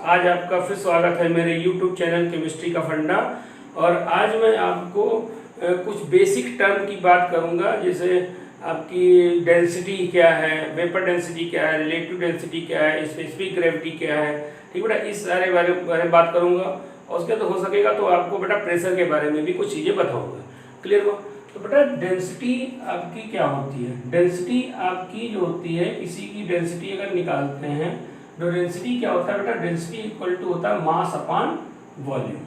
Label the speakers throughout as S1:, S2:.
S1: आज आपका फिर स्वागत है मेरे YouTube चैनल केमिस्ट्री का फंडा। और आज मैं आपको कुछ बेसिक टर्म की बात करूंगा, जैसे आपकी डेंसिटी क्या है, वेपर डेंसिटी क्या है, रिलेटिव डेंसिटी क्या है, स्पेसिफिक ग्रेविटी क्या है। ठीक बेटा, इस सारे बारे में बात करूंगा। और उसके तो हो सकेगा तो आपको बेटा प्रेशर के बारे में भी कुछ चीज़ें बताऊँगा। क्लियर हो? तो बेटा डेंसिटी आपकी क्या होती है? डेंसिटी आपकी जो होती है, किसी की डेंसिटी अगर निकालते हैं तो डेंसिटी क्या होता है बेटा? डेंसिटी इक्वल टू होता है मास अपॉन वॉल्यूम।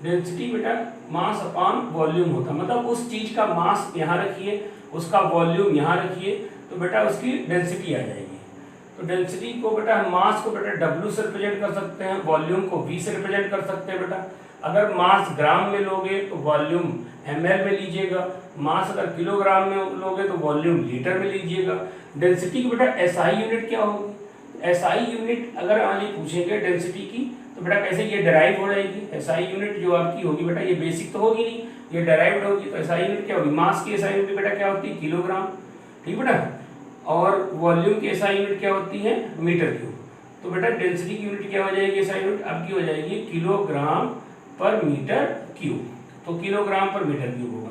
S1: डेंसिटी बेटा मास अपॉन वॉल्यूम होता है, मतलब उस चीज का मास यहाँ रखिए, उसका वॉल्यूम यहाँ रखिए, तो बेटा उसकी डेंसिटी आ जाएगी। तो डेंसिटी को बेटा हम मास को बेटा W से रिप्रेजेंट कर सकते हैं, वॉल्यूम को V से रिप्रेजेंट कर सकते हैं बेटा। अगर मास ग्राम में लोगे तो वॉल्यूम ml में लीजिएगा, मास अगर किलोग्राम में लोगे तो वॉल्यूम लीटर में लीजिएगा। डेंसिटी की बेटा SI यूनिट क्या होगी? SI यूनिट अगर आगे पूछेंगे डेंसिटी की तो बेटा कैसे ये डेराइव हो जाएगी? SI यूनिट जो आपकी होगी बेटा, ये बेसिक तो होगी नहीं, ये डेराइव्ड होगी। तो SI यूनिट क्या होगी? मास की SI यूनिट बेटा क्या होती है? किलोग्राम। ठीक बेटा। और वॉल्यूम की SI यूनिट क्या होती है? Meter cube. तो बेटा डेंसिटी की यूनिट क्या हो जाएगी? SI यूनिट आपकी हो जाएगी किलोग्राम पर मीटर क्यूब। तो किलोग्राम पर मीटर क्यूब होगा।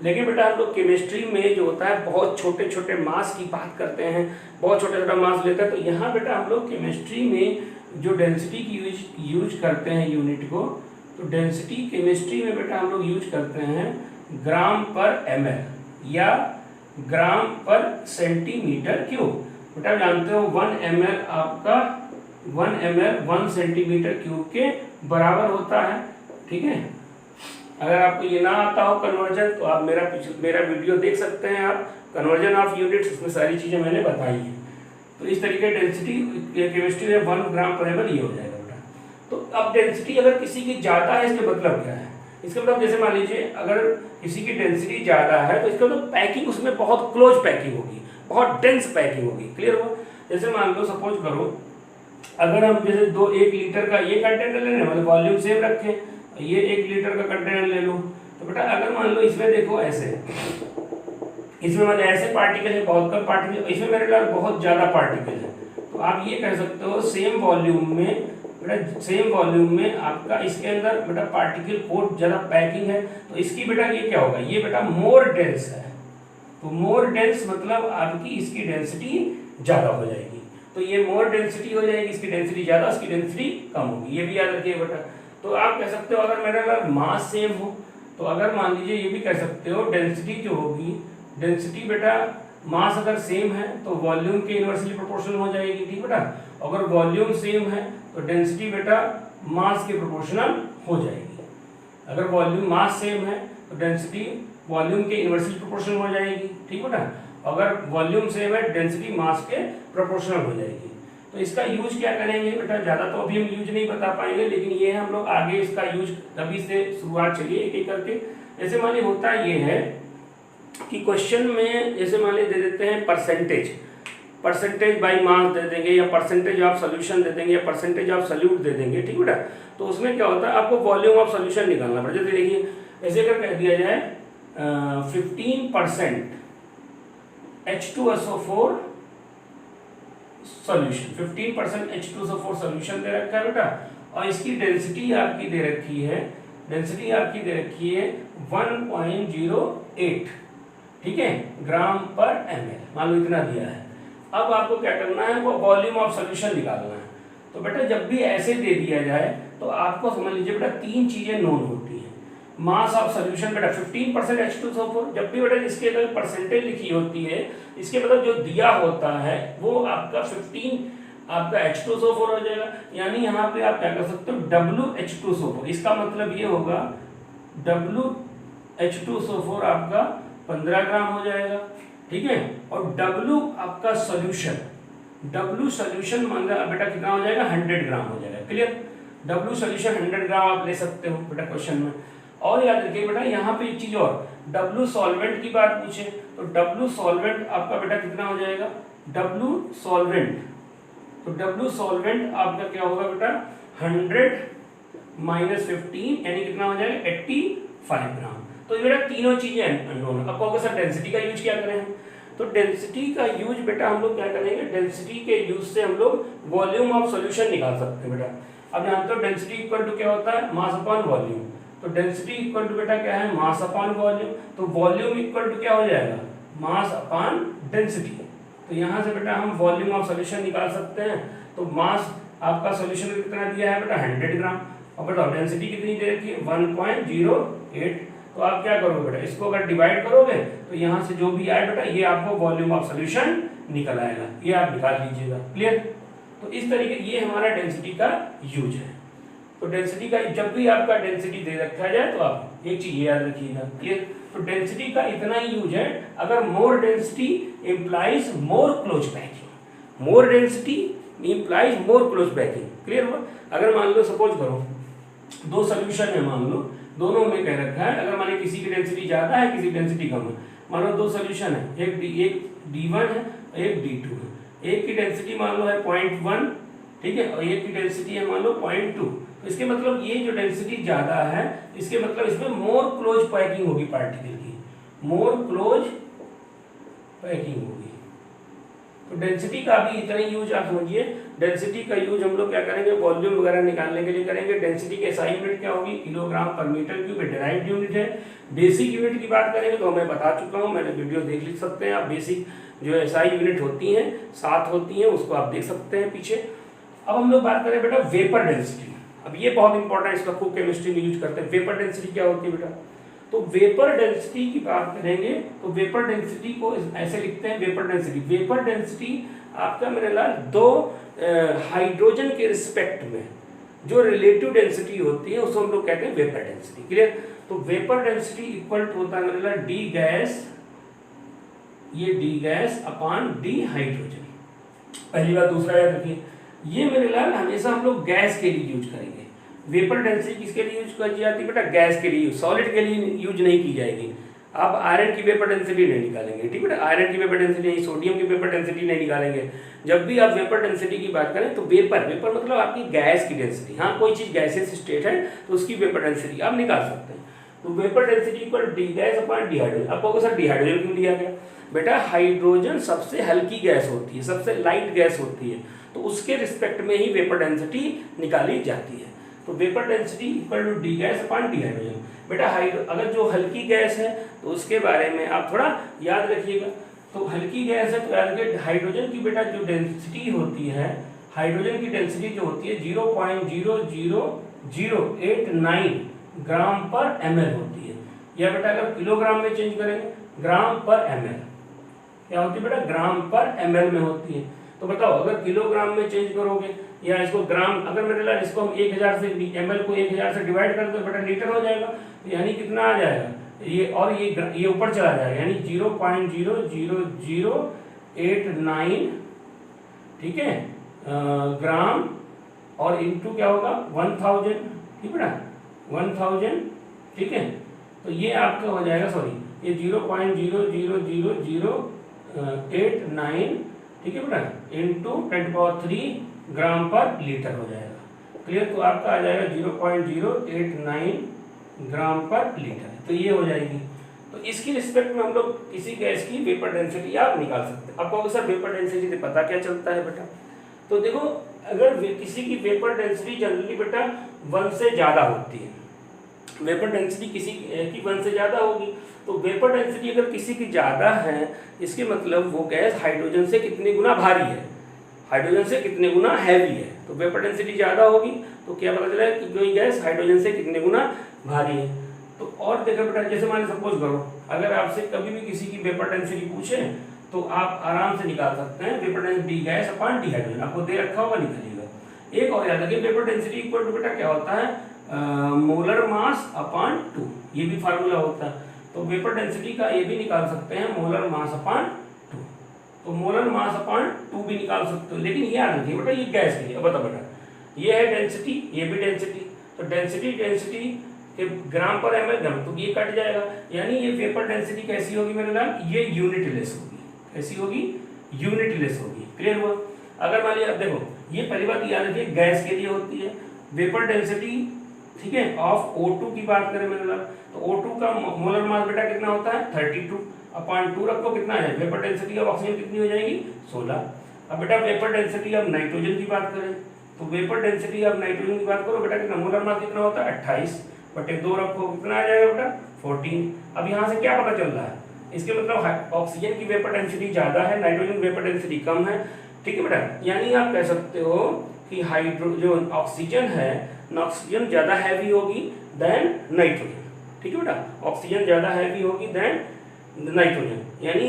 S1: लेकिन बेटा हम लोग केमिस्ट्री में जो होता है बहुत छोटे छोटे मास की बात करते हैं, बहुत छोटा छोटा मास लेते हैं। तो यहाँ बेटा हम लोग केमिस्ट्री में जो डेंसिटी की यूज करते हैं यूनिट को, तो डेंसिटी केमिस्ट्री में बेटा हम लोग यूज करते हैं ग्राम पर ml या ग्राम पर सेंटीमीटर क्यूब। बेटा आप जानते हो 1 ml आपका 1 ml 1 सेंटीमीटर क्यूब के बराबर होता है। ठीक है, अगर आपको ये ना आता हो कन्वर्जन तो आप मेरा वीडियो देख सकते हैं, आप कन्वर्जन ऑफ यूनिट्स, इसमें सारी चीज़ें मैंने बताई हैं। तो इस तरीके डेंसिटी केमिस्ट्री में 1 ग्राम पर ml ये हो जाएगा बेटा। तो अब डेंसिटी अगर किसी की ज़्यादा है, इसके मतलब क्या है? इसका मतलब जैसे मान लीजिए अगर किसी की डेंसिटी ज़्यादा है तो इसका मतलब पैकिंग उसमें बहुत क्लोज पैकिंग होगी, बहुत डेंस पैकिंग होगी। क्लियर हो? जैसे मान लो सपोज करो अगर हम जैसे 1 लीटर का ये कंटेनर ले रहे, मतलब वॉल्यूम सेम रखें, ये 1 लीटर का कंटेनर ले लो, तो बेटा अगर मान लो इसमें देखो ऐसे, इसमें मतलब ऐसे पार्टिकल है, बहुत कम पार्टिकल, इसमें मेरे पास बहुत ज्यादा पार्टिकल है। तो आप ये कह सकते हो सेम वॉल्यूम में बेटा, सेम वॉल्यूम में आपका इसके अंदर बेटा पार्टिकल बहुत ज्यादा पैकिंग है, तो इसकी बेटा ये क्या होगा? ये बेटा मोर डेंस है। तो मोर डेंस मतलब आपकी इसकी डेंसिटी ज्यादा हो जाएगी। तो ये मोर डेंसिटी हो जाएगी, इसकी डेंसिटी ज्यादा, इसकी डेंसिटी कम होगी। ये भी याद रखिए बेटा। तो आप कह सकते हो अगर मेरा मास सेम हो तो अगर मान लीजिए ये भी कह सकते हो डेंसिटी जो होगी, डेंसिटी बेटा मास अगर सेम है तो वॉल्यूम के इनवर्सली प्रोपोर्शनल हो जाएगी। ठीक बेटा, अगर वॉल्यूम सेम है तो डेंसिटी बेटा मास के प्रोपोर्शनल हो जाएगी। अगर वॉल्यूम मास सेम है तो डेंसिटी वॉल्यूम के इनवर्सली प्रोपोर्शनल हो जाएगी। ठीक बेटा, अगर वॉल्यूम सेम है डेंसिटी मास के प्रोपोर्शनल हो जाएगी। तो इसका यूज क्या करेंगे बेटा? ज़्यादा तो अभी हम यूज नहीं बता पाएंगे, लेकिन ये हम लोग आगे इसका यूज अभी से शुरुआत चलिए एक एक करके। जैसे मान ली होता ये है कि क्वेश्चन में जैसे मान ली दे देते हैं परसेंटेज बाई मास दे देंगे, या परसेंटेज ऑफ सोल्यूशन दे देंगे, या परसेंटेज ऑफ सॉल्यूट दे देंगे। ठीक बेटा, तो उसमें क्या होता है आपको वॉल्यूम ऑफ सोल्यूशन निकालना पड़ता है। जैसे देखिए ऐसे अगर कह दिया जाए 15% H2SO4 सॉल्यूशन, 15% H2SO4 सॉल्यूशन दे रखा है बेटा, और इसकी डेंसिटी आपकी दे रखी है, डेंसिटी आपकी दे रखी है 1.08, ठीक है, ग्राम पर ml, मान लो इतना दिया है। अब आपको क्या करना है? वो वॉल्यूम ऑफ सॉल्यूशन निकालना है। तो बेटा जब भी ऐसे दे दिया जाए तो आपको समझ लीजिए बेटा 3 चीजें नोन होती हैं। मास ऑफ सॉल्यूशन बेटा 15% H2SO4, जब भी बेटा इसके अगर परसेंटेज लिखी होती है, इसके मतलब जो दिया होता है वो आपका 15 आपका H2SO4 हो जाएगा। यानी यहाँ पे आप क्या कर सकते हो? WH2SO4, इसका मतलब ये होगा WH2SO4 आपका 15 ग्राम हो जाएगा। ठीक है, और W आपका सॉल्यूशन, W सॉल्यूशन मान लो बेटा कितना हो जाएगा? 100 ग्राम हो जाएगा। क्लियर? W सॉल्यूशन 100 ग्राम आप ले सकते हो बेटा क्वेश्चन में। और याद रखिए बेटा यहाँ पे एक चीज और, W सॉल्वेंट की बात पूछे तो W सॉल्वेंट आपका बेटा कितना हो जाएगा? W सॉल्वेंट, तो W सॉल्वेंट आपका क्या होगा बेटा? 100 माइनस 15 यानी कितना हो जाएगा? 85 ग्राम। तो ये बेटा तीनों चीजें अननोन। अब कहोगे सर डेंसिटी का यूज क्या करें? तो डेंसिटी का यूज बेटा हम लोग क्या करेंगे, डेंसिटी के यूज से हम लोग वॉल्यूम ऑफ सॉल्यूशन निकाल सकते हैं बेटा। अब जानते हो डेंसिटी इक्वल टू क्या होता है, मास अपॉन वॉल्यूम। तो डेंसिटी इक्वल टू बेटा क्या है, मास अपॉन वॉल्यूम। तो वॉल्यूम इक्वल टू क्या हो जाएगा, मास अपॉन डेंसिटी। तो यहाँ से बेटा हम वॉल्यूम ऑफ सॉल्यूशन निकाल सकते हैं। तो मास आपका सॉल्यूशन कितना दिया है बेटा, 100 ग्राम। और बताओ डेंसिटी कितनी दे रखी है, 1.08। तो आप क्या करोगे बेटा, इसको अगर डिवाइड करोगे तो यहाँ से जो भी आए बेटा ये आपको वॉल्यूम ऑफ सॉल्यूशन निकल आएगा, ये आप निकाल लीजिएगा। क्लियर। तो इस तरीके ये हमारा डेंसिटी का यूज है। तो डेंसिटी का जब भी आपका डेंसिटी दे रखा जाए तो आप एक चीज याद रखिएगा। क्लियर। तो डेंसिटी का इतना ही यूज है, अगर more density implies more close packing, more density implies more close packing. Clear हुआ। अगर मान लो सपोज करो दो सोल्यूशन है, मान लो दोनों में कह रखा है, अगर माने किसी की डेंसिटी ज्यादा है किसी की डेंसिटी कम है, मान लो दो सोल्यूशन है, एक D1 है एक D2 है। एक की डेंसिटी मान लो है 0.1, ठीक है, और एक की डेंसिटी है मान लो 0.2। तो इसके मतलब ये जो डेंसिटी ज्यादा है इसके मतलब इसमें मोर क्लोज पैकिंग होगी पार्टिकल की, मोर क्लोज पैकिंग होगी। तो डेंसिटी का भी इतना ही यूज आप समझिए। डेंसिटी का यूज हम लोग क्या करेंगे, वॉल्यूम वगैरह निकालने के लिए करेंगे। डेंसिटी की एसआई यूनिट क्या होगी, किलोग्राम पर मीटर क्यूब, डिराइव्ड यूनिट है। बेसिक यूनिट की बात करेंगे तो मैं बता चुका हूँ, मैंने वीडियो देख लिख सकते हैं आप। बेसिक जो एसआई यूनिट होती हैं 7 होती हैं, उसको आप देख सकते हैं पीछे। अब हम लोग बात करें बेटा वेपर डेंसिटी। अब ये बहुत इंपॉर्टेंट है, इसका खूब केमिस्ट्री में यूज करते हैं। वेपर डेंसिटी क्या होती है बेटा, तो वेपर डेंसिटी की बात करेंगे तो वेपर डेंसिटी को ऐसे लिखते हैं, वेपर डेंसिटी। वेपर डेंसिटी आपका मेरे लाल दो हाइड्रोजन के रिस्पेक्ट में जो रिलेटिव डेंसिटी होती है उसको हम लोग कहते हैं वेपर डेंसिटी। क्लियर। तो वेपर डेंसिटी इक्वल टू होता है मेरे लाल डी गैस, ये D gas upon D hydrogen. पहली बात। दूसरा याद रखिए, ये मेरे लाल हमेशा हम लोग गैस के लिए यूज करेंगे। वेपर डेंसिटी किसके लिए यूज की जाती है बेटा, गैस के लिए, सॉलिड के लिए यूज नहीं की जाएगी। आप आयरन की वेपर डेंसिटी नहीं निकालेंगे, ठीक है बेटा, आयरन की वेपर डेंसिटी नहीं, सोडियम की वेपर डेंसिटी नहीं निकालेंगे। जब भी आप वेपर डेंसिटी की बात करें तो वेपर मतलब आपकी गैस की डेंसिटी। हाँ, कोई चीज गैसेस स्टेट है तो उसकी वेपर डेंसिटी आप निकाल सकते हैं। तो vapour density equal D gas upon D hydrogen. अब कहोगे सर डी हाइड्रोजन क्यों दिया गया, बेटा हाइड्रोजन सबसे हल्की गैस होती है, सबसे लाइट गैस होती है, तो उसके रिस्पेक्ट में ही वेपर डेंसिटी निकाली जाती है। तो vapour density equal to D gas upon D hydrogen. बेटा अगर जो हल्की गैस है तो उसके बारे में आप थोड़ा याद रखिएगा। तो हल्की गैस है तो याद रखिए हाइड्रोजन की बेटा जो डेंसिटी होती है, हाइड्रोजन की डेंसिटी जो होती है 0.00089 ग्राम पर ml होती है। या बेटा अगर किलोग्राम में चेंज करेंगे, ग्राम पर ml क्या होती है बेटा, ग्राम पर ml में होती है। तो बताओ अगर किलोग्राम में चेंज करोगे या इसको ग्राम, अगर मेरे लाल इसको हम 1000 से ml को 1000 से डिवाइड कर दो बेटा लीटर हो जाएगा। तो यानी कितना आ जाएगा ये, और ये ऊपर चला जाएगा यानी 0.00089, ठीक है, ग्राम, और इनटू क्या होगा 1000, ठीक है बेटा 1000, ठीक है। तो ये आपका हो जाएगा, सॉरी ये 0.00089, ठीक है बेटा, इंटू 10³ ग्राम पर लीटर हो जाएगा। क्लियर। तो आपका आ जाएगा 0.089 ग्राम पर लीटर। तो ये हो जाएगी। तो इसकी रिस्पेक्ट में हम लोग किसी गैस की वेपर डेंसिटी आप निकाल सकते हैं। आपको सर वेपर डेंसिटी से पता क्या चलता है बेटा, तो देखो अगर किसी की वेपर डेंसिटी जनरली बेटा 1 से ज़्यादा होती है, वेपर डेंसिटी किसी की 1 से ज़्यादा होगी, तो वेपर डेंसिटी अगर किसी की ज़्यादा है इसके मतलब वो गैस हाइड्रोजन से कितने गुना भारी है, हाइड्रोजन से कितने गुना हैवी है। तो वेपर डेंसिटी ज़्यादा होगी तो क्या पता चला कि कोई गैस हाइड्रोजन से कितने गुना भारी है। तो और देखो बेटा जैसे मान सपोज करो अगर आपसे कभी भी किसी की वेपर डेंसिटी पूछे तो आप आराम से निकाल सकते हैं vapour density gas upon D hydrogen, आपको दे रखा होगा निकलेगा। एक और याद रखिए वेपर डेंसिटी इक्वल टू बेटा क्या होता है, मोलर मास अपॉन 2, ये भी फार्मूला होता है। तो वेपर डेंसिटी का ये भी निकाल सकते हैं मोलर मास अपॉन 2, तो मोलर मास अपॉन 2 भी निकाल सकते हो। लेकिन ये याद रखिए बेटा ये गैस के लिए, बता बेटा ये है डेंसिटी, ये भी डेंसिटी, तो डेंसिटी के ग्राम पर ml ग्राम, तो ये कट जाएगा यानी ये वेपर डेंसिटी कैसी होगी मेरे नाम, ये यूनिटलेस होगी। कैसी होगी, यूनिटलेस होगी। क्लियर हुआ। अगर मान लिया देखो ये पहली बात याद रखिए गैस के लिए होती है वेपर डेंसिटी, ठीक है, ऑफ O2 की बात करें मेरे नाम, तो O2 का मोलर मास बेटा कितना होता है 32, अपॉन 2 रखो, कितना है वेपर डेंसिटी ऑफ ऑक्सीजन कितनी हो जाएगी 16। अब बेटा वेपर डेंसिटी ऑफ नाइट्रोजन की बात करें तो वेपर डेंसिटी ऑफ नाइट्रोजन की बात करो बेटा कितना मोलर मास कितना होता है 28/2 रखो, कितना आ जाएगा बेटा 14। अब यहाँ से क्या पता चल रहा है, इसके मतलब ऑक्सीजन की वेपर डेंसिटी ज्यादा है, नाइट्रोजन वेपर डेंसिटी कम है, ठीक है बेटा। यानी आप कह सकते हो कि जो ऑक्सीजन है, ऑक्सीजन ज्यादा हैवी होगी देन नाइट्रोजन, ठीक है बेटा, ऑक्सीजन ज्यादा हैवी होगी देन नाइट्रोजन, यानी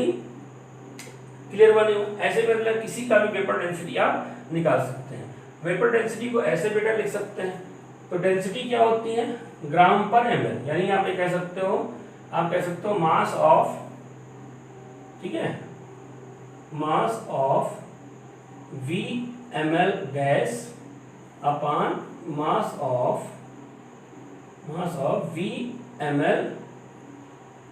S1: क्लियर बने हो। ऐसे मतलब किसी का भी वेपर डेंसिटी आप निकाल सकते हैं। वेपर डेंसिटी को ऐसे बेटा लिख सकते हैं, तो डेंसिटी क्या होती है ग्राम पर ml, यानी आप ये कह सकते हो, आप कह सकते हो मास ऑफ, ठीक है, mass of V ml gas upon mass of V ml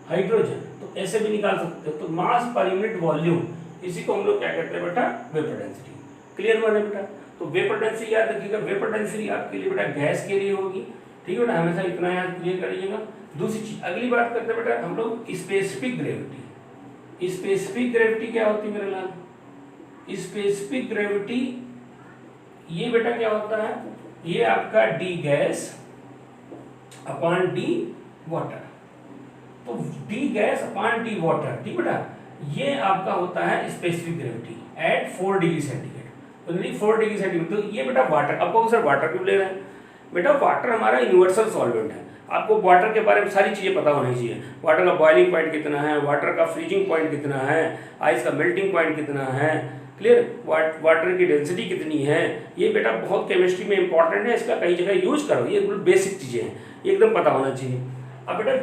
S1: hydrogen, तो ऐसे भी निकाल सकते हो। तो मास पर यूनिट वॉल्यूम, इसी को हम लोग क्या कहते हैं बेटा वेपर डेंसिटी। क्लियर हुआ ना बेटा। तो वेपर डेंसिटी याद रखिएगा, वेपर डेंसिटी आपके लिए बेटा गैस के लिए होगी, ठीक है बेटा, हमेशा इतना याद क्लियर करिएगा। दूसरी चीज अगली बात करते हैं बेटा हम लोग स्पेसिफिक ग्रेविटी। स्पेसिफिक ग्रेविटी क्या होती है मेरे लाल, स्पेसिफिक ग्रेविटी ये बेटा क्या होता है, ये आपका the gas upon the water, तो the gas upon the water, ठीक बेटा, ये आपका होता है specific gravity at 4 degree centigrade, तो 4 डिग्री सेंटीग्रेड। तो ये बेटा वाटर, आपको सर वाटर क्यों ले रहे हैं बेटा, वाटर हमारा यूनिवर्सल सॉल्वेंट है, आपको वाटर के बारे में सारी चीज़ें पता होनी चाहिए। वाटर का बॉइलिंग पॉइंट कितना है, वाटर का फ्रीजिंग पॉइंट कितना है, आइस का मेल्टिंग पॉइंट कितना है, क्लियर, वाटर की डेंसिटी कितनी है, ये बेटा बहुत केमिस्ट्री में इंपॉर्टेंट है, इसका कई जगह यूज करो, ये बेसिक चीज़ें हैं, एकदम पता होना चाहिए। अब बेटा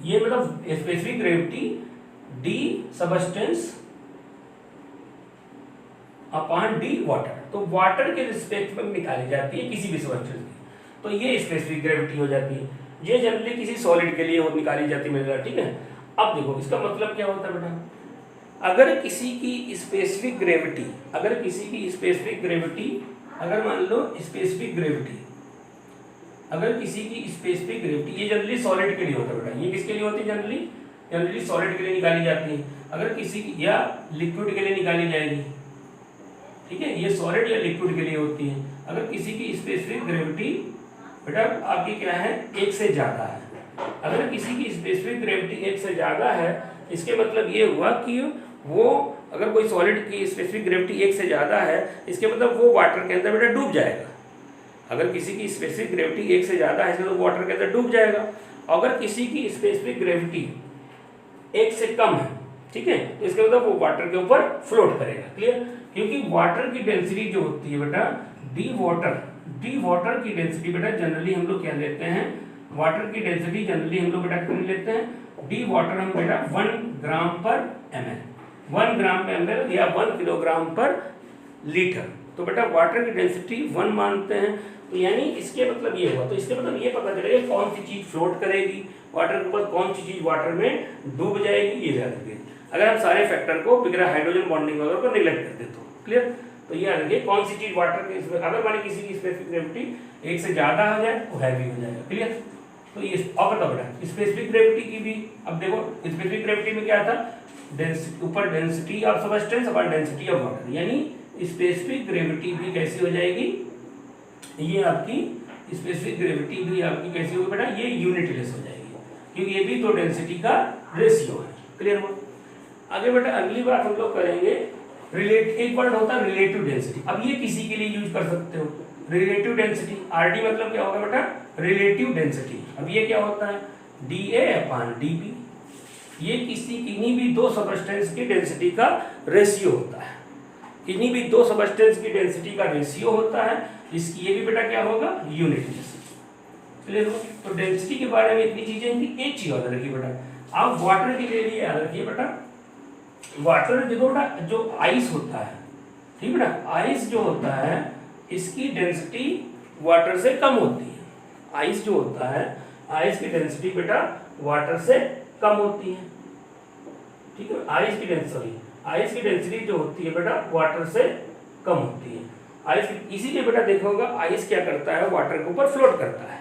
S1: ये मतलब specific gravity D substance upon the water, तो वाटर के रिस्पेक्ट में निकाली जाती है किसी भी सबस्टेंस की, तो ये स्पेसिफिक ग्रेविटी हो जाती है। ये जनरली किसी सॉलिड के लिए निकाली जाती है, ठीक है। अब देखो इसका मतलब क्या होता है बेटा, अगर किसी की स्पेसिफिक ग्रेविटी, अगर मान लो स्पेसिफिक ग्रेविटी, अगर किसी की स्पेसिफिक ग्रेविटी, ये जनरली सॉलिड के लिए होता है बेटा, ये किसके लिए होती है जनरली सॉलिड के लिए निकाली जाती है, अगर किसी की या लिक्विड के लिए निकाली जाएगी, ठीक है, ये सॉलिड या लिक्विड के लिए होती है। अगर किसी की स्पेसिफिक ग्रेविटी बेटा आपकी क्या है 1 से ज्यादा है, अगर किसी की स्पेसिफिक ग्रेविटी 1 से ज्यादा है, इसके मतलब ये हुआ कि वो, अगर कोई सॉलिड की स्पेसिफिक ग्रेविटी 1 से ज्यादा है, इसके मतलब वो वाटर के अंदर बेटा डूब जाएगा। अगर किसी की स्पेसिफिक ग्रेविटी 1 से ज्यादा है, इसमें तो वाटर के अंदर डूब जाएगा। अगर किसी की स्पेसिफिक ग्रेविटी 1 से कम है, ठीक है, तो इसका मतलब वो वाटर के ऊपर फ्लोट करेगा, क्लियर। क्योंकि वाटर की डेंसिटी जो होती है बेटा डी वाटर की डेंसिटी बेटा जनरली हम लोग क्या लेते हैं, वाटर की डेंसिटी जनरली हम लोग बेटा कितनी लेते हैं, डी वाटर हम बेटा 1 ग्राम पर ml, 1 ग्राम पर ml या 1 किलोग्राम पर लीटर, तो बेटा वाटर की डेंसिटी 1 मानते हैं। तो यानी इसके मतलब ये हुआ, तो इसके मतलब ये पता चलेगा कौन सी चीज फ्लोट करेगी वाटर के ऊपर, कौन सी चीज वाटर में डूब जाएगी, ये याद रखिए। अगर हम सारे फैक्टर को बिगड़ा हाइड्रोजन बॉन्डिंग वगैरह को निगलेक्ट कर दे तो क्लियर, तो ये याद रखिए कौन सी चीज वाटर के, अगर माने किसी की स्पेसिफिक ग्रेविटी 1 से ज्यादा हो जाए तो हैवी हो जाएगा, क्लियर। तो ये अब बताओ बेटा स्पेसिफिक ग्रेविटी की भी, अब देखो स्पेसिफिक ग्रेविटी में क्या था, डेंसिटी ऊपर डेंसिटी ऑफ सबस्टेंस और डेंसिटी ऑफ वाटर, यानी स्पेसिफिक ग्रेविटी भी कैसी हो जाएगी, ये आपकी स्पेसिफिक ग्रेविटी भी आपकी कैसी होगी बेटा, ये यूनिटलेस हो जाएगी, क्योंकि ये भी तो डेंसिटी का रेशियो है, क्लियर हो। आगे बेटा अगली बात हम लोग करेंगे एक वर्ड होता है रिलेटिव डेंसिटी। अब ये किसी के लिए यूज कर सकते हो, रिलेटिव डेंसिटी, आरडी मतलब क्या होगा बेटा रिलेटिव डेंसिटी। अब ये क्या होता है DA अपॉन DB, ये किन्हीं भी दो सबस्टेंस की डेंसिटी का रेशियो होता है, किन्हीं भी दो सबस्टेंस की डेंसिटी का रेशियो होता है, इसकी ये भी बेटा क्या होगा यूनिट डेंसिटी, क्लियर हो। तो डेंसिटी के बारे में इतनी चीजें थी, एक चीज याद रखिए बेटा, आप वाटर के लिए याद रखिए बेटा, वाटर देखो बेटा जो आइस होता है, ठीक बेटा, आइस जो होता है इसकी डेंसिटी वाटर से कम होती है, आइस जो होता है आइस की डेंसिटी बेटा वाटर से कम होती है, ठीक है, आइस की डेंसिटी जो होती है बेटा वाटर से कम होती है, आइस, इसीलिए बेटा देखोगा आइस क्या करता है वाटर के ऊपर फ्लोट करता है,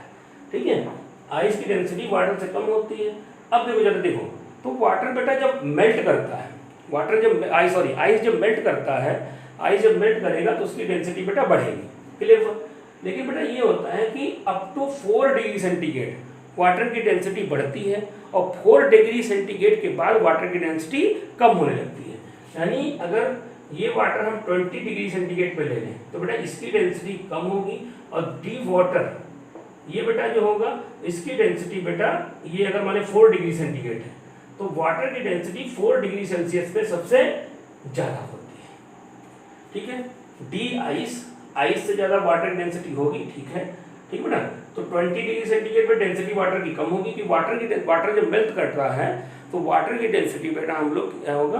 S1: ठीक है। आइस की डेंसिटी वाटर से कम होती है। अब देखो जरा देखो, तो वाटर बेटा जब मेल्ट करता है, वाटर जब आइस जब मेल्ट करता है, आइस जब मेल्ट करेगा तो उसकी डेंसिटी बेटा बढ़ेगी, क्लियर। लेकिन बेटा ये होता है कि up to 4 degree centigrade water की डेंसिटी बढ़ती है और 4 डिग्री सेंटीग्रेड के बाद वाटर की डेंसिटी कम होने लगती है। यानी अगर ये वाटर हम 20 डिग्री सेंटीग्रेड पे ले लें तो बेटा इसकी डेंसिटी कम होगी, और डीप वाटर ये बेटा जो होगा इसकी डेंसिटी बेटा ये अगर माने 4 डिग्री सेंटीग्रेड है तो वाटर की डेंसिटी 4 डिग्री सेल्सियस पे सबसे ज़्यादा होती है, ठीक है। डी आइस से ज़्यादा वाटर की डेंसिटी होगी, ठीक है, ठीक बेटा। तो 20 डिग्री सेंटीग्रेड पे डेंसिटी वाटर की कम होगी कि वाटर जब मेल्ट करता है तो वाटर की डेंसिटी बेटा हम लोग क्या होगा,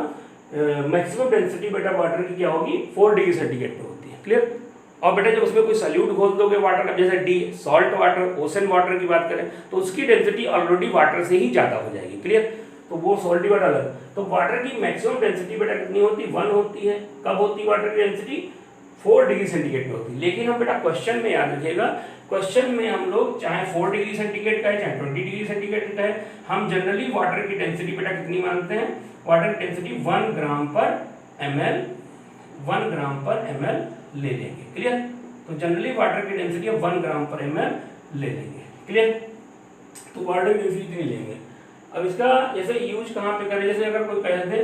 S1: मैक्सिमम डेंसिटी बेटा वाटर की क्या होगी 4 डिग्री सेंटीग्रेड पे होती है, क्लियर। और बेटा जब उसमें कोई सल्यूट घोल दोगे वाटर का, जैसे D salt water, ocean water की बात करें तो उसकी डेंसिटी ऑलरेडी वाटर से ही ज़्यादा हो जाएगी, क्लियर। तो वो सॉल्टी वाटर अलग। तो वाटर की मैक्सिमम डेंसिटी बेटा कितनी होती है, 1 होती है। कब होती है वाटर की डेंसिटी, 4 डिग्री सेंटीग्रेड पे होती है। लेकिन हम बेटा क्वेश्चन में याद रखिएगा, क्वेश्चन में हम लोग चाहे 4 डिग्री सेंटीग्रेड का है चाहे 20 डिग्री सेंटीग्रेड का है, हम जनरली वाटर की डेंसिटी बेटा कितनी मानते हैं, वाटर की डेंसिटी 1 ग्राम पर ml ले लेंगे, क्लियर। तो जनरली वाटर की डेंसिटी 1 ग्राम पर ml ले लेंगे, क्लियर। तो वाटर की डेंसिटी इतनी लेंगे। अब इसका जैसे यूज कहाँ पे करें, जैसे अगर कोई कह दे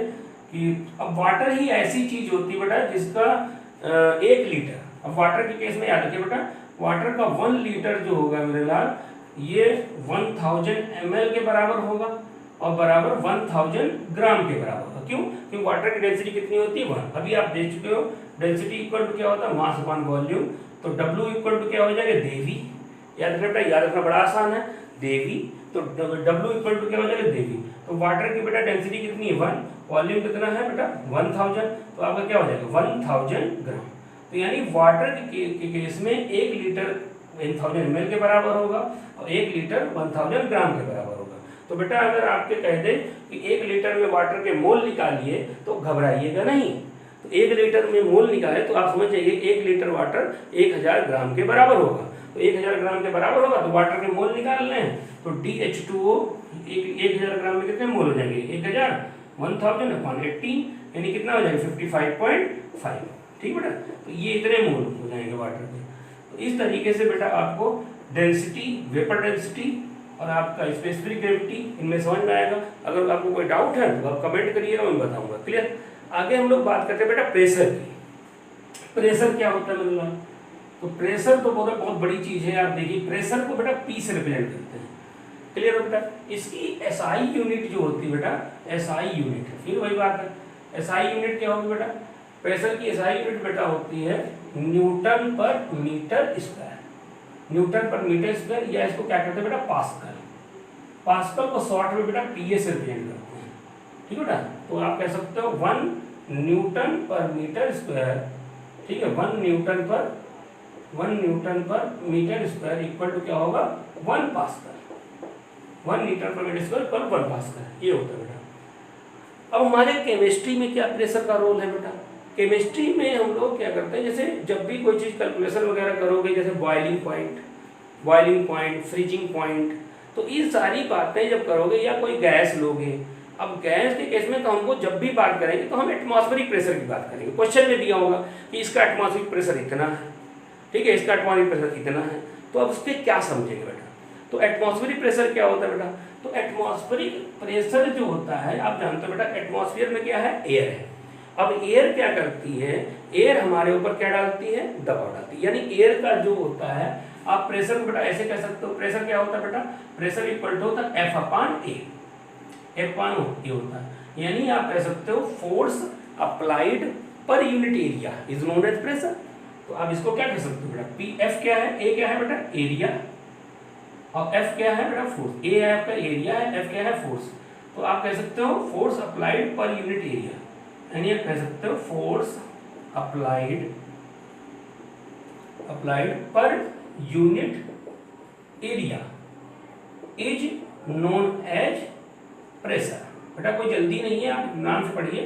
S1: कि अब वाटर ही ऐसी चीज होती है बेटा जिसका 1 लीटर, अब वाटर के केस में याद रखिए बेटा, वाटर का 1 लीटर जो होगा मेरे लाल ये 1000 ml के बराबर होगा और बराबर 1000 ग्राम के बराबर होगा। क्यों, क्योंकि वाटर की डेंसिटी कितनी होती है 1। अभी आप देख चुके हो डेंसिटी इक्वल टू क्या होता है, मास अपॉन वॉल्यूम। तो W इक्वल टू क्या हो जाएगा, देवी। याद रखना बेटा, याद रखना बड़ा आसान है, देवी। तो W इक्वल टू क्या हो जाएगा, देवी। तो वाटर की बेटा डेंसिटी कितनी है 1, वॉल्यूम कितना है बेटा 1000, तो आपका क्या हो जाएगा 1000 ग्राम। तो यानी वाटर के केस में 1 लीटर 1000 ml के बराबर होगा और 1 लीटर 1000 ग्राम के बराबर होगा। तो बेटा अगर आपके कह दे कि 1 लीटर में वाटर के मोल निकालिए तो घबराइएगा नहीं। तो 1 लीटर में मोल निकाले तो आप समझ जाइए 1 लीटर वाटर 1000 ग्राम के बराबर होगा। तो 1000 ग्राम के बराबर होगा तो वाटर के मोल निकालने हैं। तो DH2O 1000 ग्राम में कितने मोल हो जाएंगे, 1000 अपॉन 18 यानी कितना हो जाएगा 55.5, ठीक बेटा। तो ये इतने मोल हो जाएंगे वाटर के। तो इस तरीके से बेटा आपको डेंसिटी, वेपर डेंसिटी और आपका स्पेसिफिक ग्रेविटी इनमें समझ में आएगा। अगर आपको कोई डाउट है तो आप कमेंट करिएगा, मैं बताऊंगा, क्लियर। आगे हम लोग बात करते हैं बेटा प्रेशर की। प्रेशर क्या होता है मतलब, तो प्रेशर तो बहुत बड़ी चीज है। आप देखिए प्रेशर को बेटा P से रिप्रेजेंट करते हैं, क्लियर हो बेटा। इसकी SI यूनिट जो होती है बेटा, SI यूनिट, फिर वही बात है, SI यूनिट क्या होगी बेटा, प्रेशर की SI यूनिट बेटा होती है Newton per meter square. Newton per meter square, या इसको क्या कहते हैं बेटा पास्कल। पास्कल को शॉर्ट में बेटा PA से रिप्रेजेंट करते हैं, ठीक है बेटा। तो आप कह सकते हो 1 न्यूटन पर मीटर स्क्वायर, ठीक है, 1 Newton per meter square equal to क्या होगा 1 pascal. 1 Newton per meter square equal 1 pascal, ये होता है बेटा। अब हमारे केमिस्ट्री में क्या प्रेशर का रोल है बेटा, केमिस्ट्री में हम लोग क्या करते हैं, जैसे जब भी कोई चीज़ कैलकुलेशन वगैरह करोगे, जैसे बॉइलिंग पॉइंट, फ्रीजिंग पॉइंट, तो ये सारी बातें जब करोगे, या कोई गैस लोगे। अब गैस के केस में तो हमको जब भी बात करेंगे तो हम एटमॉस्फेरिक प्रेशर की बात करेंगे। क्वेश्चन में दिया होगा कि इसका एटमॉस्फेरिक प्रेशर इतना है, ठीक है, इसका एटमॉस्फेरिक प्रेशर इतना है। तो अब उसके क्या समझेंगे बेटा, तो एटमॉस्फेरिक प्रेशर क्या होता है बेटा, तो एटमॉस्फेरिक प्रेशर जो होता है आप जानते हो बेटा, एटमॉस्फेयर में क्या है, एयर है। अब एयर क्या करती है, एयर हमारे ऊपर क्या डालती है, दबाव डालती है। यानी एयर का जो होता है, आप प्रेशर को बेटा ऐसे कह सकते हो, प्रेशर क्या होता है बेटा, प्रेशर इक्वल टू होता है F/A, F/A होता है। यानी आप कह सकते हो force applied per unit area is known as pressure. तो आप इसको क्या कह सकते हो बेटा, F क्या है, A क्या है बेटा एरिया, और F क्या है बेटा फोर्स। A है आपका एरिया है, F क्या है फोर्स। तो आप कह सकते हो force applied per unit area, यानी आप कह सकते हो force applied per unit area is known as pressure. बेटा कोई जल्दी नहीं है, आप नाम से पढ़िए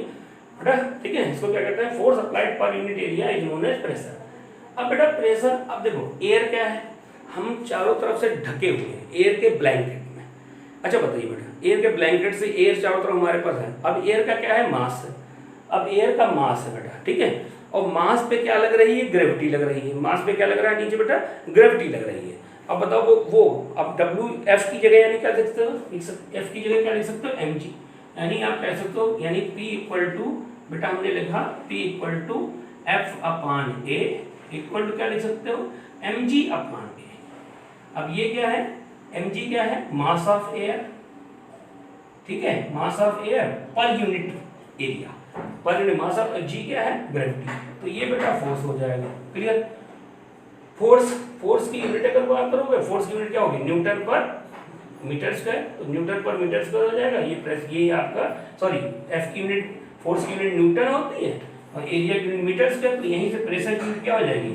S1: बेटा, ठीक है। इसको क्या कहते हैं, force applied per unit area is known as pressure. अब बेटा प्रेशर, अब देखो एयर क्या है, हम चारों तरफ से ढके हुए हैं एयर के ब्लैंकेट में। अच्छा बताइए बेटा, एयर के ब्लैंकेट से एयर चारों तरफ हमारे पास है। अब एयर का क्या है, मास है। अब एयर का मास है बेटा, ठीक है। और मास पे क्या लग रही है, ग्रेविटी लग रही है। मास पे क्या लग रहा है नीचे बेटा, ग्रेविटी लग रही है। अब बताओ वो अब डब्ल्यू एफ की जगह यानी क्या लिख सकते हो, एफ की जगह क्या लिख सकते हो, एम जी। यानी आप कह सकते हो यानी P इक्वल टू बेटा हमने लिखा P equal to F upon A equal to क्या लिख सकते हो, एम जी अपान ए। अब ये क्या है, एम जी क्या है, मास ऑफ एयर, ठीक है, mass of air per unit area, per unit mass of g क्या है, ग्रेविटी। तो ये बेटा फोर्स हो जाएगा। क्लियर। फोर्स की यूनिट अगर बात करोगे, फोर्स की यूनिट क्या होगी, न्यूटन पर मीटर स्क्वायर। तो न्यूटन पर मीटर स्क्वायर हो जाएगा। ये आपका सॉरी एफ की यूनिट, फोर्स की यूनिट न्यूटन होती है और एरिया की यूनिट मीटर स्क्वायर। तो यहीं से प्रेशर की यूनिट क्या हो जाएगी,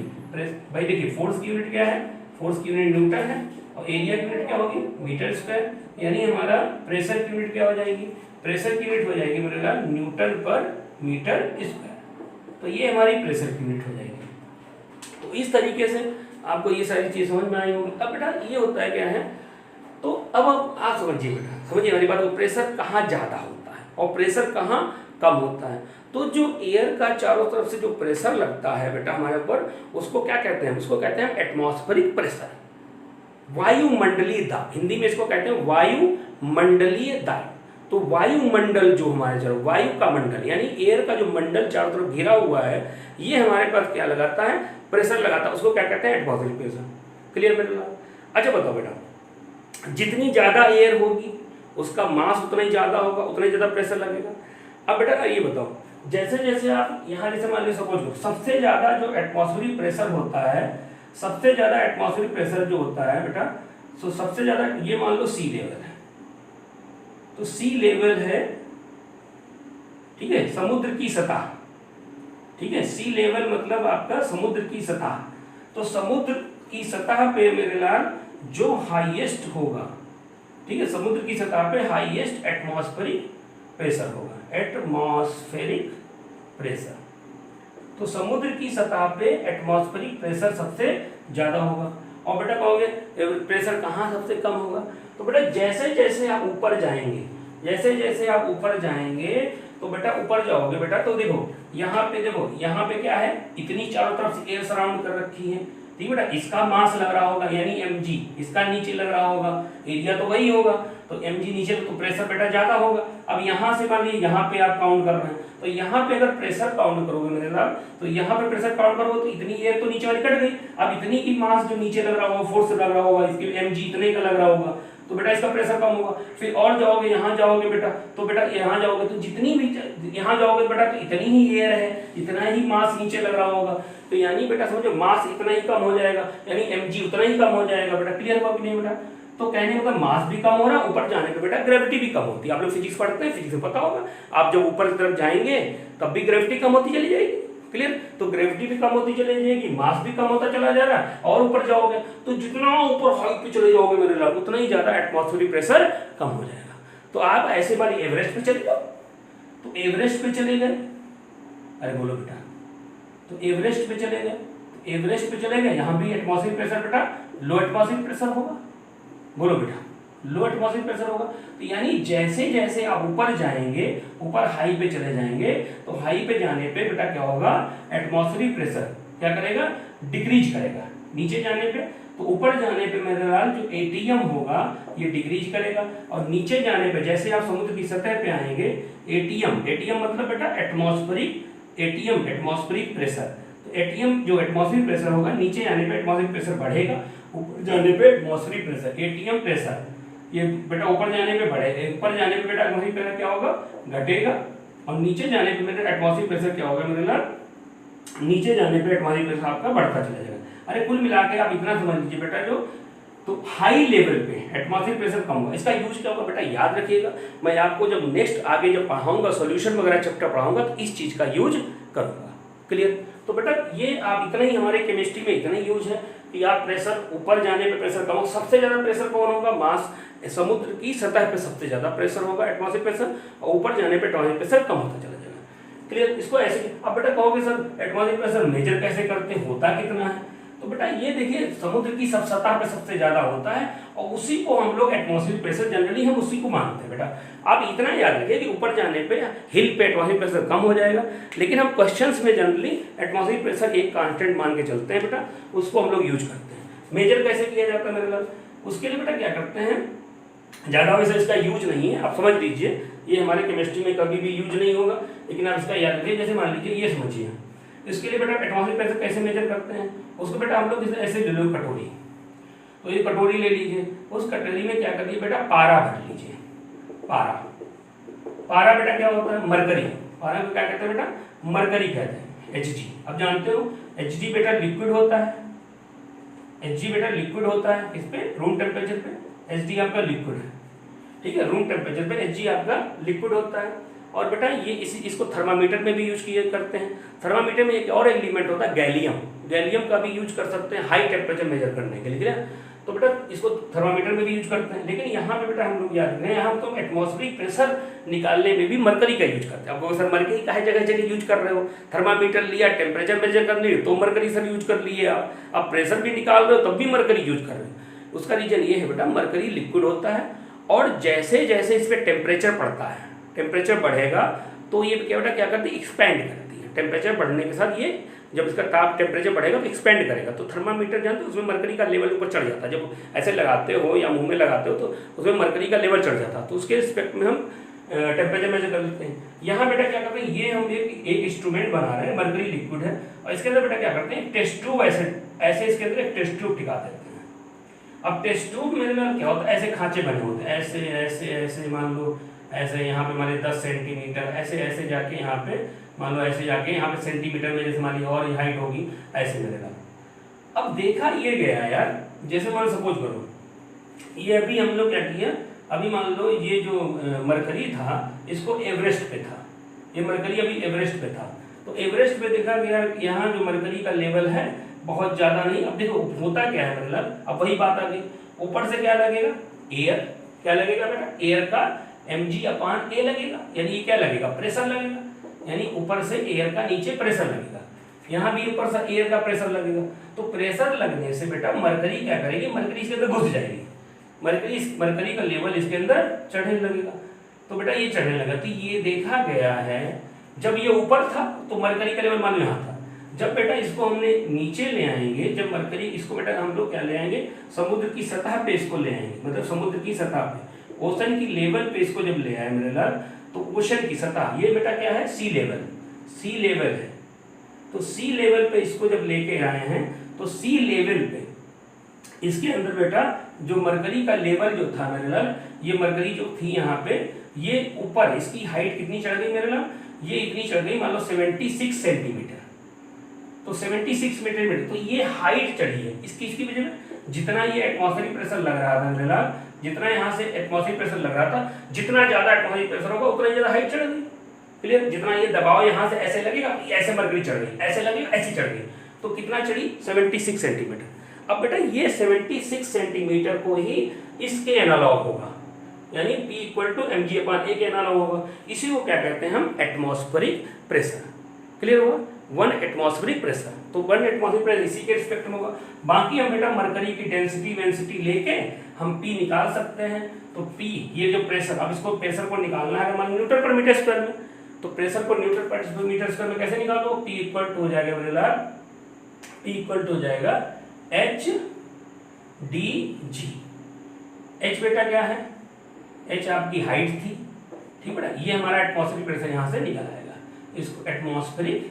S1: भाई देखिए फोर्स की यूनिट क्या है, फोर्स की यूनिट न्यूटन है और एरिया की यूनिट क्या होगी, मीटर स्क्वायर। यानी हमारा प्रेशर की यूनिट क्या हो जाएगी, प्रेशर की यूनिट हो जाएगी मेरे लाल न्यूटन पर मीटर स्क्वायर। तो ये हमारी प्रेशर की यूनिट हो जाएगी। तो इस तरीके से आपको ये सारी चीज समझ में आई होगी। अब बेटा ये होता है क्या है, तो अब आप समझिए बेटा, समझिए हमारी बात, प्रेशर कहाँ ज्यादा होता है और प्रेशर कहाँ कम होता है। तो जो एयर का चारों तरफ से जो प्रेशर लगता है बेटा हमारे ऊपर, उसको क्या कहते हैं, उसको कहते हैं एटमॉस्फेरिक प्रेशर, वायुमंडलीय दाब। हिंदी में इसको कहते हैं वायुमंडलीय दाब। तो वायुमंडल जो हमारे चारों, वायु का मंडल यानी एयर का जो मंडल चारों तरफ घिरा हुआ है, ये हमारे पास क्या लगाता है, प्रेशर लगाता है। उसको क्या कहते हैं, एटमॉस्फेरिक प्रेशर। क्लियर बेटा। अच्छा बताओ बेटा, जितनी ज्यादा एयर होगी उसका मास उतना ही ज्यादा होगा, उतना ही ज्यादा प्रेशर लगेगा। अब बेटा ये बताओ, जैसे जैसे आप यहाँ जैसे मान लीजिए सपोज करो, सबसे ज्यादा जो एटमॉस्फेरिक प्रेशर होता है, सबसे ज्यादा एटमॉस्फेरिक प्रेशर जो होता है बेटा, तो सबसे ज्यादा ये मान लो सी लेवल है। तो सी लेवल है, ठीक है, समुद्र की सतह, ठीक है। सी लेवल मतलब आपका समुद्र की सतह। तो समुद्र की सतह पे मेरे लाल जो हाईएस्ट होगा, ठीक है, समुद्र की सतह पे हाईएस्ट एटमॉस्फेरिक प्रेशर होगा, एटमॉस्फेरिक प्रेशर। तो समुद्र की सतह पे एटमॉस्फेरिक प्रेशर सबसे ज्यादा होगा। और बेटा कहोगे प्रेशर कहाँ सबसे कम होगा, तो बेटा जैसे जैसे आप ऊपर जाएंगे, जैसे जैसे आप ऊपर जाएंगे, तो बेटा ऊपर जाओगे बेटा, तो देखो यहाँ पे, देखो यहाँ पे क्या है, इतनी चारों तरफ से एयर सराउंड कर रखी है, ठीक बेटा। इसका मास लग रहा होगा यानी mg, इसका नीचे लग रहा होगा, एरिया तो वही होगा, तो mg नीचे, तो प्रेशर बेटा ज्यादा होगा। अब यहाँ से मान लीजिए यहाँ पे आप काउंट कर रहे हैं, तो यहाँ पे अगर प्रेशर काउंट करोगे मेरे साथ, तो यहाँ पे प्रेशर काउंट करोगे तो इतनी एयर तो नीचे वाली कट गई। अब इतनी की मास जो नीचे लग रहा होगा, फोर्स लग रहा होगा, इसके mg इतने का लग रहा होगा, तो बेटा इसका प्रेशर कम होगा। फिर और जाओगे, यहाँ जाओगे बेटा, तो बेटा यहाँ जाओगे तो जितनी भी यहाँ जाओगे बेटा, तो इतनी ही एयर है, इतना ही मास नीचे लग रहा होगा। तो यानी बेटा समझो मास इतना ही कम हो जाएगा, यानी mg उतना ही कम हो जाएगा बेटा। क्लियर हुआ कि नहीं बेटा। तो कहने का मास भी कम हो रहा है, ऊपर जाने पे बेटा ग्रेविटी भी कम होती है। आप लोग फिजिक्स पढ़ते हैं, फिजिक्स में पता होगा, आप जब ऊपर की तरफ जाएंगे तब भी ग्रेविटी कम होती चली जाएगी। क्लियर। तो ग्रेविटी भी कम होती चली जाएगी, मास भी कम होता चला जा रहा है, और ऊपर जाओगे तो जितना ऊपर हाइट पे चले जाओगे मेरे लाल, उतना ही ज्यादा एटमॉस्फेरिक प्रेशर कम हो जाएगा। तो आप ऐसे वाली एवरेस्ट पे चले जाओ, तो एवरेस्ट पे चले गए, अरे बोलो बेटा, तो एवरेस्ट पे चले गए, एवरेस्ट पे चले गए, यहाँ भी एटमॉस्फेरिक प्रेशर बेटा लो एटमॉस्फेरिक प्रेशर होगा, बोलो बेटा लो एटमॉस्फेरिक प्रेशर होगा। तो यानी जैसे जैसे आप ऊपर जाएंगे, ऊपर हाई पे चले जाएंगे, तो हाई पे जाने पे बेटा क्या होगा, एटमॉस्फेरिक प्रेशर क्या करेगा, डिक्रीज करेगा। नीचे जाने पे, तो ऊपर जाने पे मेरे लाल जो एटीएम होगा ये डिक्रीज करेगा, और नीचे जाने पे जैसे आप समुद्र की सतह पे आएंगे, एटीएम, एटीएम मतलब बेटा एटमॉस्फेरिक, एटीएम एटमॉस्फेरिक प्रेशर। तो एटीएम जो एटमॉस्फेरिक प्रेशर होगा, नीचे जाने पे एटमॉस्फेरिक प्रेशर बढ़ेगा, ऊपर जाने पे एटमॉस्फेरिक प्रेशर, एटीएम प्रेशर ये बेटा ऊपर जाने पे बढ़ेगा, ऊपर जाने पे बेटा एटमॉस्फेरिक प्रेशर क्या होगा, घटेगा, और नीचे जाने पे मेरा एटमॉस्फेरिक प्रेशर क्या होगा मेरे लाल, नीचे जाने पे एटमॉस्फेरिक प्रेशर आपका बढ़ता चला जाएगा। अरे कुल मिला के आप इतना समझ लीजिए बेटा, जो तो हाई लेवल पे एटमॉस्फेरिक प्रेशर कम होगा। इसका यूज क्या होगा बेटा, याद रखिएगा, मैं आपको जब नेक्स्ट आगे जब पढ़ाऊंगा, सॉल्यूशन वगैरह चैप्टर पढ़ाऊंगा, तो इस चीज का यूज करूंगा। क्लियर। तो बेटा ये आप इतना ही, हमारे केमिस्ट्री में इतना ही यूज है कि आप प्रेशर ऊपर जाने पे प्रेशर कम होगा। सबसे ज्यादा प्रेशर कौन होगा, मास, समुद्र की सतह पे सबसे ज्यादा प्रेशर होगा एटमॉस्फेरिक प्रेशर, और ऊपर जाने पे एटमॉस्फेरिक प्रेशर कम होता चला जाएगा। क्लियर। इसको ऐसे, अब बेटा कहोगे सर एटमॉस्फेरिक प्रेशर मेजर कैसे करते हैं, होता कितना है, तो बेटा ये देखिए समुद्र की सब सतह पे सबसे ज्यादा होता है और उसी को हम लोग एटमॉस्फेरिक प्रेशर जनरली हम उसी को मानते हैं बेटा। आप इतना याद रखिए कि ऊपर जाने पे हिल पे एटमॉस्फेरिक प्रेशर कम हो जाएगा, लेकिन हम क्वेश्चंस में जनरली एटमॉस्फेरिक प्रेशर एक कांस्टेंट मान के चलते हैं बेटा, उसको हम लोग यूज करते हैं। मेजर कैसे किया जाता है मेरे लाल, उसके लिए बेटा क्या करते हैं, ज़्यादा वैसे इसका यूज नहीं है, आप समझ लीजिए ये हमारे केमिस्ट्री में कभी भी यूज नहीं होगा, लेकिन आप इसका याद रखिए। जैसे मान लीजिए ये समझिए, इसके लिए बेटा एटमॉस्फेरिक प्रेशर कैसे मेजर करते हैं, उसको बेटा हम लोग ऐसे ले लो कटोरी, तो ये कटोरी ले लीजिए, उस कटोरी में क्या करिए बेटा पारा भर लीजिए। पारा, पारा बेटा क्या होता है, मरकरी। पारा को क्या कहते हैं बेटा, मरकरी कहते हैं, Hg। अब जानते हो Hg बेटा लिक्विड होता है, Hg बेटा लिक्विड होता है इस पे रूम टेम्परेचर पे, Hg आपका लिक्विड है, ठीक है, रूम टेम्परेचर पे Hg आपका लिक्विड होता है। और बेटा ये इसको थर्मामीटर में भी यूज किए करते हैं। थर्मामीटर में एक और एलिमेंट होता है गैलियम, गैलियम का भी यूज कर सकते हैं हाई टेम्परेचर मेजर करने के लिए। तो बेटा इसको थर्मामीटर में भी यूज करते हैं, लेकिन यहाँ पे बेटा हम लोग याद रखें, यहाँ तो एटमॉस्फेरिक प्रेशर निकालने में भी मरकरी का यूज करते हैं। आपको सर मरकरी का जगह जगह यूज कर रहे हो, थर्मामीटर लिया टेम्परेचर मेजर कर लिए तो मरकरी सर यूज कर लिए, आप प्रेशर भी निकाल रहे हो तब भी मरकरी यूज कर रहे हो। उसका रीजन ये है बेटा मरकरी लिक्विड होता है और जैसे जैसे इस पर टेम्परेचर बढ़ता है, टेम्परेचर बढ़ेगा तो ये क्या बेटा क्या करती है, एक्सपैंड करती है। टेम्परेचर बढ़ने के साथ ये जब इसका ताप टेम्परेचर बढ़ेगा तो एक्सपेंड करेगा। तो थर्मामीटर जानते हो उसमें मरकरी का लेवल ऊपर चढ़ जाता है, जब ऐसे लगाते हो या मुंह में लगाते हो तो उसमें मरकरी का लेवल चढ़ जाता है, तो उसके रिस्पेक्ट में हम टेम्परेचर मेजर कर लेते हैं। यहाँ बेटा क्या करते हैं, ये हम एक इंस्ट्रूमेंट बना रहे हैं, मरकरी लिक्विड है और इसके अंदर बेटा क्या करते हैं, टेस्ट ट्यूब ऐसे इसके अंदर एक टेस्ट ट्यूब टिका देते हैं। अब टेस्ट ट्यूब में क्या होता है, ऐसे खांचे बने होते हैं, ऐसे ऐसे ऐसे मान लो ऐसे यहाँ पे हमारे 10 सेंटीमीटर ऐसे ऐसे जाके यहाँ पे मान लो ऐसे जाके यहाँ पे सेंटीमीटर में जैसे हमारी और हाइट होगी ऐसे मिलेगा। अब देखा ये गया यार, जैसे मान सपोज करो ये अभी हम लोग क्या किया, अभी मान लो ये जो मरकरी था इसको एवरेस्ट पे था, ये मरकरी अभी एवरेस्ट पे था, तो एवरेस्ट पे देखा गया यहाँ जो मरकरी का लेवल है बहुत ज्यादा नहीं। अब देखो होता क्या है मतलब, अब वही बात आ गई, ऊपर से क्या लगेगा, एयर, क्या लगेगा बेटा, एयर का mg/a लगेगा, यानी ये क्या लगेगा, प्रेशर लगेगा, यानी ऊपर से एयर का नीचे प्रेशर लगेगा, यहाँ भी ऊपर से एयर का प्रेशर लगेगा। तो प्रेशर लगने से बेटा मरकरी क्या करेगी, मरकरी इसके अंदर घुस जाएगी, मरकरी का लेवल इसके अंदर चढ़ने लगेगा। तो बेटा ये चढ़ने लगा, तो ये देखा गया है जब ये ऊपर था तो मरकरी का लेवल मान लो यहाँ था, जब बेटा इसको हमने नीचे ले आएंगे, जब मरकरी इसको बेटा हम लोग क्या ले आएंगे, समुद्र की सतह पे इसको ले आएंगे, मतलब समुद्र की सतह पे ओशन की लेवल पे इसको जब ले आए मेरे लाल, तो ओशन की सतह ये बेटा क्या है, सी लेवल है, तो सी लेवल पे इसको जब लेके आए हैं तो सी लेवल पे इसके अंदर बेटा जो मरकरी का लेवल जो था मेरे लाल, ये मरकरी जो थी यहाँ पे ये ऊपर, इसकी हाइट कितनी चढ़ गई मेरे लाल, ये इतनी चढ़ गई मान लो 76 सेंटीमीटर, तो 76 मीटर, तो ये हाइट चढ़ी है इसकी वजह में। जितना ये एटमॉस्फेरिक प्रेशर लग रहा था मेरे लाल, जितना यहाँ से एटमॉस्फेरिक प्रेशर लग रहा था, जितना ज्यादा एटमॉस्फेरिक प्रेशर होगा उतना ज्यादा हाइट चढ़ गई, क्लियर। जितना ये दबाव यहाँ से ऐसे लगेगा, ऐसे मरकरी चढ़ गई, ऐसे लगेगा ऐसे चढ़ गई, तो कितना चढ़ी, 76 सेंटीमीटर। अब बेटा ये 76 सेंटीमीटर को ही इसके एनालॉग होगा, यानी P = mg/a के एनालॉग होगा। इसी को क्या कहते हैं हम, एटमॉस्फेरिक प्रेशर, क्लियर हुआ, 1 एटमॉस्फेरिक प्रेशर। तो 1 एटमॉस्फेरिक प्रेशर इसी के रिस्पेक्ट में होगा। बाकी हम बेटा मरकरी की डेंसिटी लेके हम P निकाल सकते हैं। तो P ये जो प्रेशर, अब इसको प्रेशर को निकालना है हमारे न्यूटन पर मीटर स्क्वायर में, तो प्रेशर को न्यूटन पर मीटर स्क्वायर में कैसे निकालो, P = हो जाएगा मेरे लाल, P = हो जाएगा h/dg। h बेटा क्या है, h आपकी हाइट थी, ठीक बेटा, ये हमारा एटमॉस्फेरिक प्रेशर यहाँ से निकल आएगा। इसको एटमॉस्फेरिक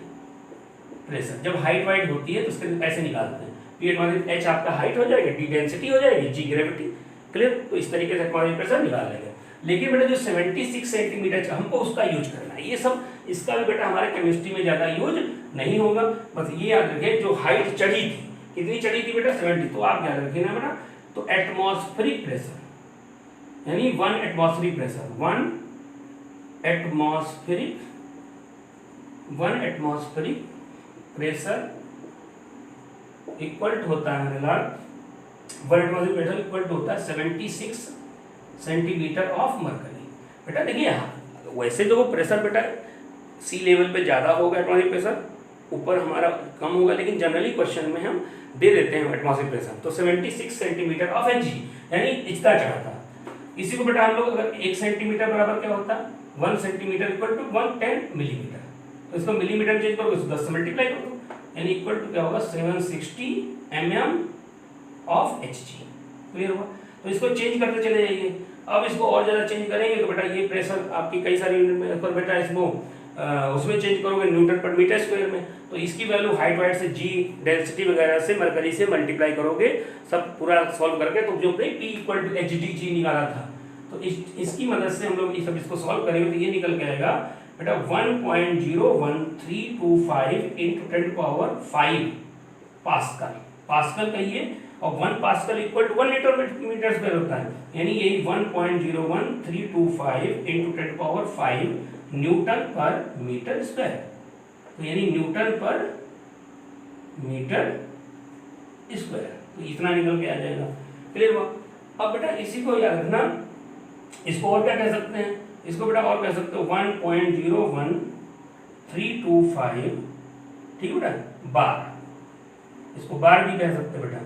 S1: प्रेशर जब हाइट वाइट होती है तो उसके ऐसे निकालते हैं, H आपका हाइट हो जाएगा, D डेंसिटी हो जाएगी, G ग्रेविटी, क्लियर। तो इस तरीके से एटमॉस्फेरिक प्रेशर निकाल लेंगे। लेकिन बेटा जो 76 सेंटीमीटर हमको उसका यूज करना है, ये सब इसका भी बेटा हमारे केमिस्ट्री में ज्यादा यूज नहीं होगा। बस ये याद रखिए जो हाइट चढ़ी थी, कितनी चढ़ी थी बेटा, 70, तो आप याद रखिए ना बेटा, तो एटमॉस्फेरिक प्रेशर यानी 1 atmospheric pressure, 1 atmospheric pressure equal होता है मेरे लाल, 1 एटमॉस्फेरिक प्रेशर इक्वल होता है 76 सेंटीमीटर ऑफ मरकरी। बेटा देखिए वैसे जो प्रेशर बेटा सी लेवल पे ज्यादा होगा एटमॉस्फेरिक प्रेशर, ऊपर हमारा कम होगा, लेकिन जनरली क्वेश्चन में हम दे देते हैं एटमॉस्फेरिक प्रेशर। तो 76 सेंटीमीटर ऑफ Hg, यानी इतना चढ़ा था। इसी को बेटा हम लोग अगर 1 सेंटीमीटर बराबर क्या होता है, 1 सेंटीमीटर इक्वल टू 110 मिलीमीटर। तो इसको मिलीमीटर में चेंज करोगे तो 10 से मल्टीप्लाई कर दो, यानी इक्वल टू क्या होगा 760 mm ऑफ Hg। क्लियर हुआ? तो इसको चेंज करते चले जाइए। अब इसको और ज़्यादा चेंज करेंगे तो बेटा ये प्रेशर आपकी कई सारी यूनिट में, पर बेटा इसको उसमें चेंज करोगे न्यूटन पर मीटर स्क्वायर में, तो इसकी वैल्यू हाइट वाइट से जी डेंसिटी वगैरह से मरकरी से मल्टीप्लाई करोगे, सब पूरा सॉल्व करके, तो जो P इक्वल टू HDG निकाला था, तो इसकी मदद से हम लोग सब इसको सॉल्व करेंगे तो ये निकल के आएगा बेटा 1.01325 इंटू 10⁵ पास्कल। पास्कल कहिए, और 1 pascal equal to 1 meter square होता है, यानी यही 1.01325 into 10⁵ newton per meter square. तो यानी न्यूटन पर मीटर स्क्वायर, तो इतना निकल के आ जाएगा। क्लियर हुआ? अब बेटा इसी को याद रखना, इसको और क्या कह सकते हैं, इसको बेटा और कह सकते हो 1.01325, ठीक है बेटा, बार। इसको बार भी कह सकते हैं बेटा,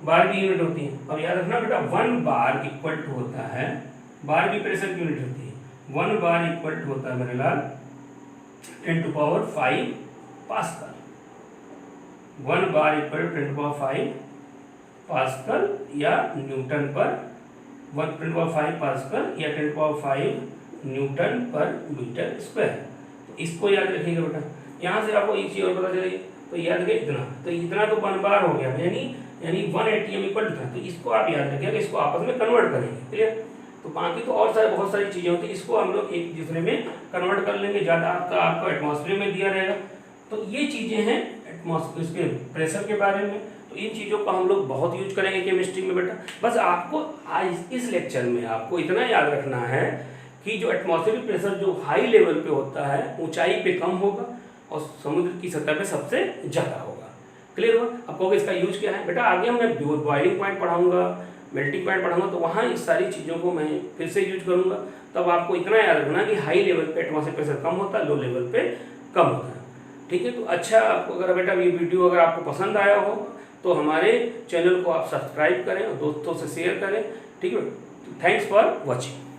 S1: बार की यूनिट होती है। और याद रखना बेटा 1 बार इक्वल टू होता है, बार भी प्रेशर की यूनिट होती है, 1 बार इक्वल टू होता है मेरे लाल 10⁵ pascal. 1 bar equal to 10⁵ pascal या न्यूटन पर 10⁵ पास्कल या 10⁵ न्यूटन पर मीटर स्क्वायर। तो इसको याद रखिएगा बेटा। यहाँ से आपको एक चीज और पता चलेगी, तो याद रखिए इतना, तो इतना तो 1 बार हो गया, यानी 1 ATM इक्वल टू था। तो इसको आप याद रखिएगा, इसको आपस में कन्वर्ट करेंगे। क्लियर? तो बाकी तो और बहुत सारी चीज़ें होती है, इसको हम लोग एक दूसरे में कन्वर्ट कर लेंगे, ज़्यादा आपको एटमॉस्फेयर में दिया रहेगा। तो ये चीज़ें हैं एटमॉस्फेयर के प्रेशर के बारे में। तो इन चीज़ों का हम लोग बहुत यूज करेंगे केमिस्ट्री में बेटा। बस आपको आज इस लेक्चर में आपको इतना याद रखना है कि जो एटमॉस्फेरिक प्रेशर जो हाई लेवल पे होता है, ऊंचाई पे कम होगा और समुद्र की सतह पे सबसे ज़्यादा होगा। क्लियर हुआ? अब कहोगे इसका यूज क्या है बेटा, आगे मैं बॉइलिंग पॉइंट पढ़ाऊंगा, मेल्टिंग पॉइंट पढ़ाऊंगा, तो वहाँ इस सारी चीज़ों को मैं फिर से यूज करूँगा। तब आपको इतना याद रखना कि हाई लेवल पे एटमॉस्फेरिक प्रेशर कम होता है, लो लेवल पे कम होता है। ठीक है? तो अच्छा, आपको अगर बेटा ये वीडियो अगर आपको पसंद आया हो तो हमारे चैनल को आप सब्सक्राइब करें और दोस्तों से शेयर करें। ठीक है? Thanks for watching.